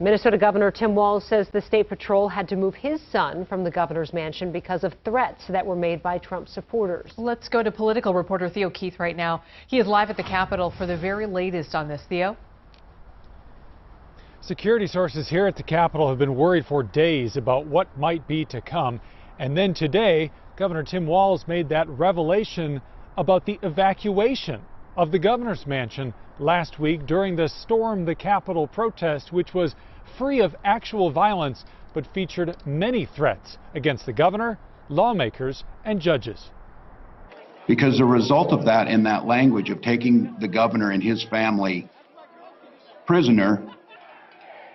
Minnesota Governor Tim Walz says the State Patrol had to move his son from the governor's mansion because of threats that were made by Trump supporters. Let's go to political reporter Theo Keith right now. He is live at the Capitol for the very latest on this. Theo? Security sources here at the Capitol have been worried for days about what might be to come. And then today, Governor Tim Walz made that revelation about the evacuation of the governor's mansion last week during the Storm the Capitol protest, which was free of actual violence but featured many threats against the governor, lawmakers, and judges. Because the result of that, in that language of taking the governor and his family prisoner,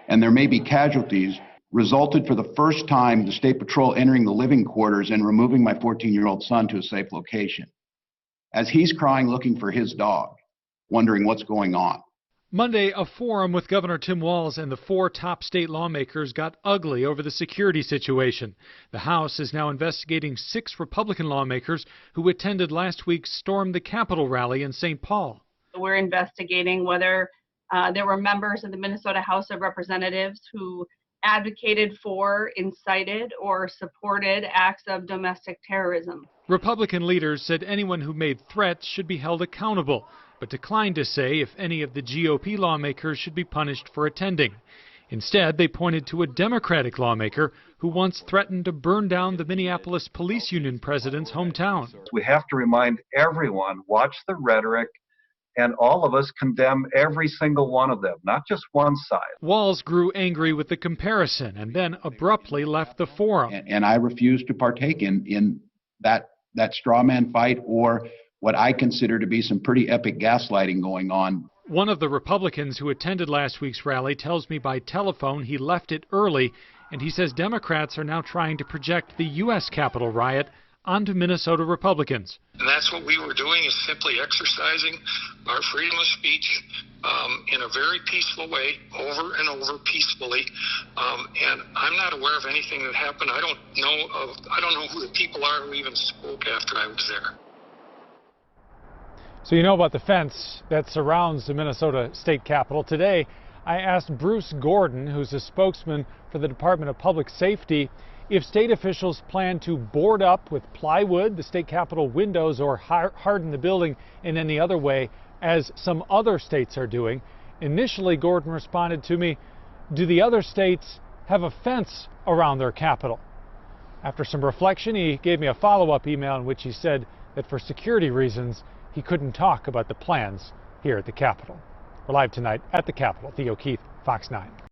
and there may be casualties, resulted for the first time the State Patrol entering the living quarters and removing my 14-year-old son to a safe location. As he's crying looking for his dog, wondering what's going on. Monday, a forum with Governor Tim Walz and the 4 top state lawmakers got ugly over the security situation. The House is now investigating 6 Republican lawmakers who attended last week's Storm the Capitol rally in St. Paul. We're investigating whether there were members of the Minnesota House of Representatives who advocated for, incited, or supported acts of domestic terrorism. Republican leaders said anyone who made threats should be held accountable, but declined to say if any of the GOP lawmakers should be punished for attending. Instead, they pointed to a Democratic lawmaker who once threatened to burn down the Minneapolis Police Union president's hometown. We have to remind everyone, watch the rhetoric, and all of us condemn every single one of them, not just one side. Walz grew angry with the comparison and then abruptly left the forum. And I refuse to partake in that straw man fight or what I consider to be some pretty epic gaslighting going on. One of the Republicans who attended last week's rally tells me by telephone he left it early, and he says Democrats are now trying to project the U.S. Capitol riot onto Minnesota Republicans. And that's what we were doing, is simply exercising our freedom of speech in a very peaceful way, over and over peacefully. And I'm not aware of anything that happened. I don't know who the people are who even spoke after I was there. So you know about the fence that surrounds the Minnesota State Capitol. Today, I asked Bruce Gordon, who's a spokesman for the Department of Public Safety, if state officials plan to board up with plywood the state capitol windows or harden the building in any other way, as some other states are doing. Initially, Gordon responded to me, do the other states have a fence around their capitol? After some reflection, he gave me a follow-up email in which he said that for security reasons, he couldn't talk about the plans here at the Capitol. We're live tonight at the Capitol. Theo Keith, Fox 9.